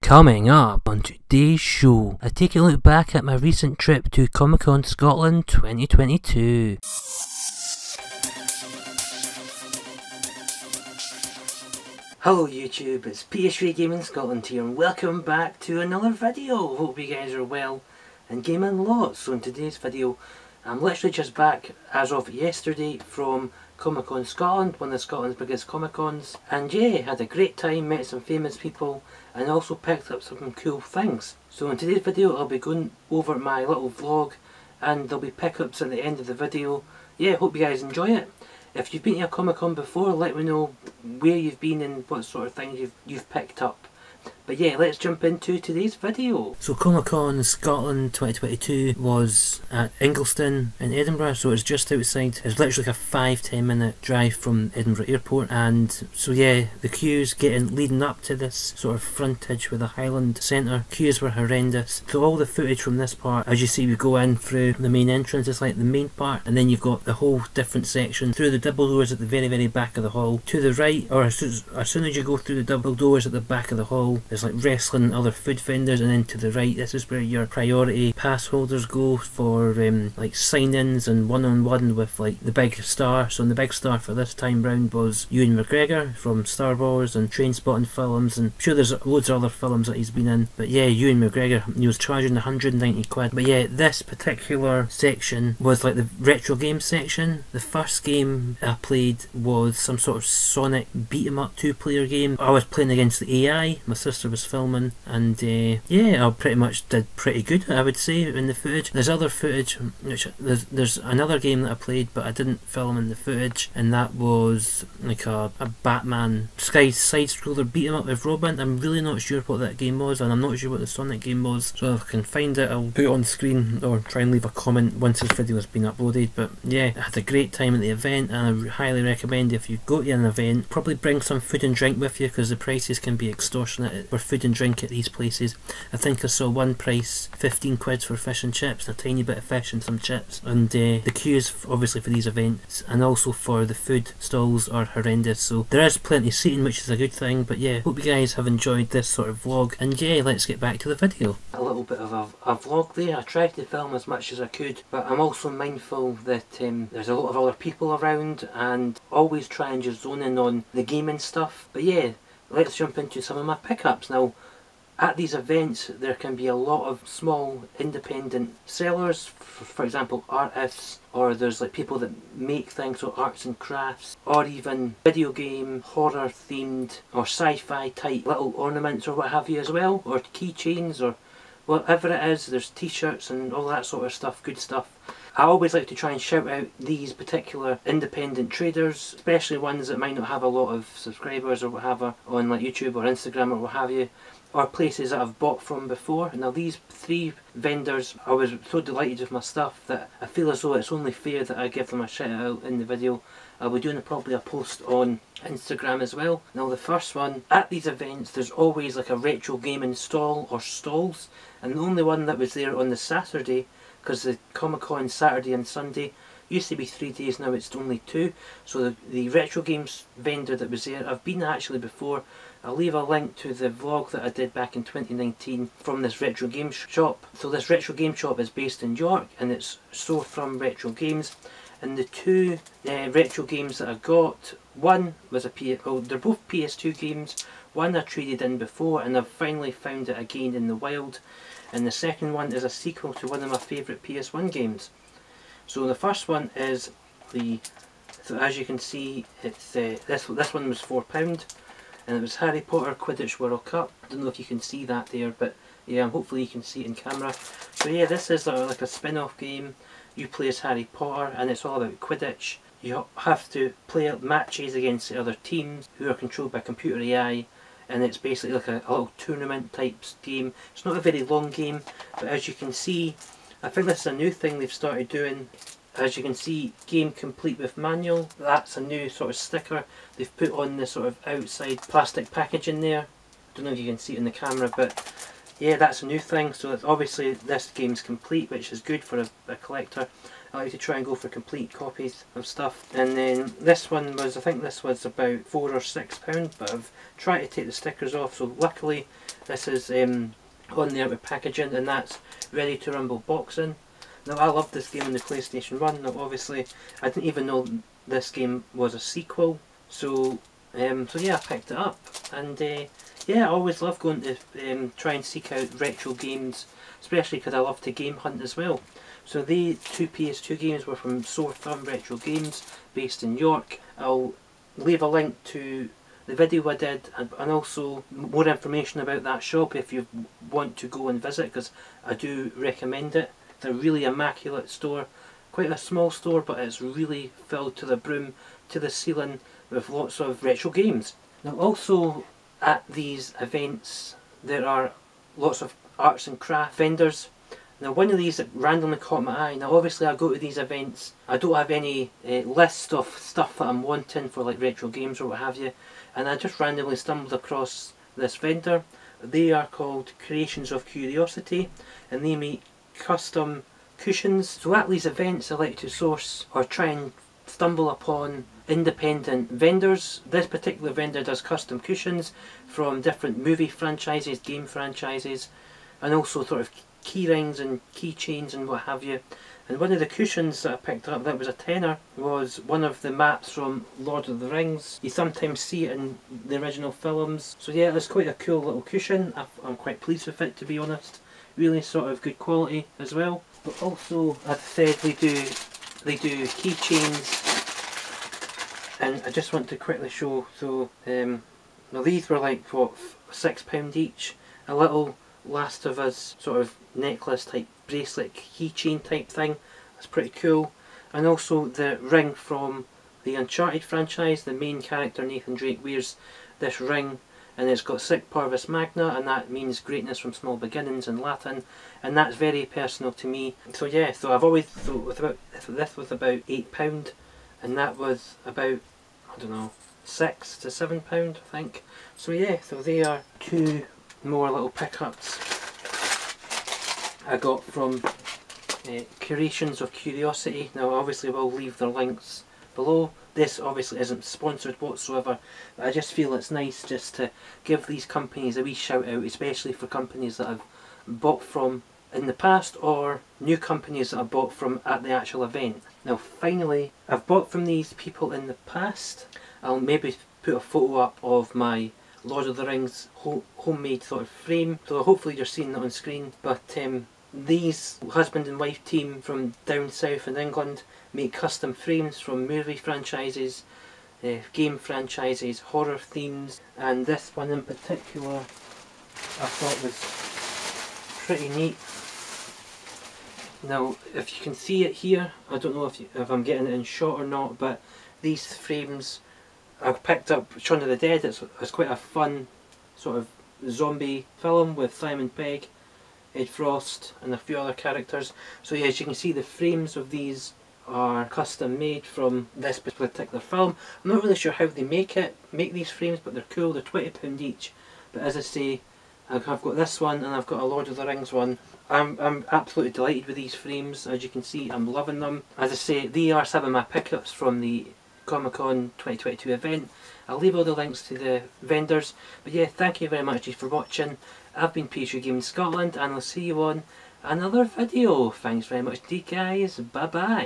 Coming up on today's show, I take a look back at my recent trip to Comic Con Scotland 2022. Hello YouTube, it's PS3 Gaming Scotland here and welcome back to another video. Hope you guys are well and gaming lots. So in today's video, I'm literally just back as of yesterday from Comic Con Scotland, one of Scotland's biggest Comic Cons, and yeah, had a great time, met some famous people and also picked up some cool things. So in today's video I'll be going over my little vlog and there'll be pickups at the end of the video. Yeah, hope you guys enjoy it. If you've been to a Comic Con before, let me know where you've been and what sort of things you've picked up. But yeah, let's jump into today's video. So Comic Con Scotland 2022 was at Ingliston in Edinburgh, so it's just outside. It's literally like a 5-10 minute drive from Edinburgh Airport, and so yeah, the queues leading up to this sort of frontage with a Highland Centre, queues were horrendous. So all the footage from this part, as you see, we go in through the main entrance, it's like the main part, and then you've got the whole different section through the double doors at the very back of the hall. To the right, or as soon as you go through the double doors at the back of the hall, there's like wrestling and other food vendors, and then to the right, this is where your priority pass holders go for like sign-ins and one-on-one with like the big star. So the big star for this time round was Ewan McGregor from Star Wars and Trainspotting films, and I'm sure there's loads of other films that he's been in, but yeah, Ewan McGregor, he was charging 190 quid. But yeah, this particular section was like the retro game section. The first game I played was some sort of Sonic beat-em-up 2-player game. I was playing against the AI, my sister was filming, and yeah, I pretty much did pretty good, I would say, in the footage. There's other footage, which there's another game that I played but I didn't film in the footage, and that was like a Batman side-scroller beat 'em up with Robin. I'm really not sure what that game was, and I'm not sure what the Sonic game was, so if I can find it I'll put it on the screen or try and leave a comment once this video has been uploaded. But yeah, I had a great time at the event, and I highly recommend if you go to an event, probably bring some food and drink with you, because the prices can be extortionate for food and drink at these places. I think I saw one price 15 quid for fish and chips, a tiny bit of fish and some chips, and the queues obviously for these events and also for the food stalls are horrendous. So there is plenty of seating, which is a good thing. But yeah, hope you guys have enjoyed this sort of vlog, and yeah, let's get back to the video. A little bit of a vlog there. I tried to film as much as I could, but I'm also mindful that there's a lot of other people around, and always try and just zone in on the gaming stuff. But yeah, let's jump into some of my pickups. Now, at these events there can be a lot of small independent sellers, for example artists, or there's like people that make things, so arts and crafts, or even video game, horror themed or sci-fi type little ornaments or what have you as well, or keychains or whatever it is. There's t-shirts and all that sort of stuff, good stuff. I always like to try and shout out these particular independent traders, especially ones that might not have a lot of subscribers or what have you on like YouTube or Instagram or what have you, or places that I've bought from before. Now these 3 vendors, I was so delighted with my stuff that I feel as though it's only fair that I give them a shout out in the video. I'll be doing probably a post on Instagram as well. Now the first one, at these events there's always like a retro gaming stall or stalls, and the only one that was there on the Saturday, because the Comic Con Saturday and Sunday used to be 3 days, now it's only 2. So the retro games vendor that was there, I've been actually before. I'll leave a link to the vlog that I did back in 2019 from this retro game shop. So this retro game shop is based in York, and it's Store From Retro Games. And the 2 retro games that I got, one was they're both PS2 games. One I traded in before and I've finally found it again in the wild, and the second one is a sequel to one of my favourite PS1 games. So the first one is so as you can see, it's this one was £4, and it was Harry Potter Quidditch World Cup. I don't know if you can see that there, but yeah, hopefully you can see it in camera. So yeah, this is like a spin-off game. You play as Harry Potter and it's all about Quidditch. You have to play matches against the other teams who are controlled by computer AI, and it's basically like a little tournament type game. It's not a very long game, but as you can see, I think this is a new thing they've started doing. As you can see, game complete with manual. That's a new sort of sticker they've put on the sort of outside plastic packaging there. I don't know if you can see it in the camera, but yeah, that's a new thing. So it's obviously this game's complete, which is good for a collector. I like to try and go for complete copies of stuff. And then this one was, I think this was about £4 or £6, but I've tried to take the stickers off. So luckily this is on there with packaging, and that's Ready to Rumble boxing. Now I loved this game on the PlayStation 1. Now obviously I didn't even know this game was a sequel. So yeah, I picked it up, and yeah, I always love going to try and seek out retro games, especially because I love to game hunt as well. So the two PS2 games were from Sore Thumb Retro Games, based in York. I'll leave a link to the video I did, and also more information about that shop if you want to go and visit, because I do recommend it. It's a really immaculate store, quite a small store, but it's really filled to the brim, to the ceiling, with lots of retro games. Now also at these events there are lots of arts and craft vendors. Now one of these that randomly caught my eye. Now obviously I go to these events, I don't have any list of stuff that I'm wanting for like retro games or what have you, and I just randomly stumbled across this vendor. They are called Creations of Curiosity, and they make custom cushions. So at these events I like to source or try and stumble upon independent vendors. This particular vendor does custom cushions from different movie franchises, game franchises, and also sort of key rings and keychains and what have you. And one of the cushions that I picked up that was a tenner was one of the maps from Lord of the Rings. You sometimes see it in the original films. So yeah, it's quite a cool little cushion. I'm quite pleased with it, to be honest. Really sort of good quality as well. But also, as I said, they do keychains. And I just want to quickly show, so now these were like what, £6 each. A little Last of Us sort of necklace type bracelet keychain type thing. That's pretty cool. And also the ring from the Uncharted franchise. The main character Nathan Drake wears this ring, and it's got Sic Parvis Magna, and that means greatness from small beginnings in Latin, and that's very personal to me. So yeah, so I've always thought this was about £8, and that was about, I don't know, £6 to £7 I think. So yeah, so they are two more little pickups I got from Creations of Curiosity. Now obviously we'll leave their links below. This obviously isn't sponsored whatsoever, but I just feel it's nice just to give these companies a wee shout out, especially for companies that I've bought from in the past or new companies that I bought from at the actual event. Now finally, I've bought from these people in the past. I'll maybe put a photo up of my Lord of the Rings homemade sort of frame, so hopefully you're seeing that on screen. But these husband and wife team from down south in England make custom frames from movie franchises, game franchises, horror themes, and this one in particular I thought was pretty neat. Now if you can see it here, I don't know if I'm getting it in shot or not, but these frames I picked up Shaun of the Dead. It's quite a fun sort of zombie film with Simon Pegg, Ed Frost and a few other characters. So yeah, as you can see, the frames of these are custom made from this particular film. I'm not really sure how they make these frames, but they're cool. They're £20 each. But as I say, I've got this one and I've got a Lord of the Rings one. I'm absolutely delighted with these frames. As you can see, I'm loving them. As I say, they are some of my pickups from the Comic Con 2022 event. I'll leave all the links to the vendors. But yeah, thank you very much for watching. I've been PS3 Gaming Scotland, and I'll see you on another video. Thanks very much indeed, guys. Bye bye.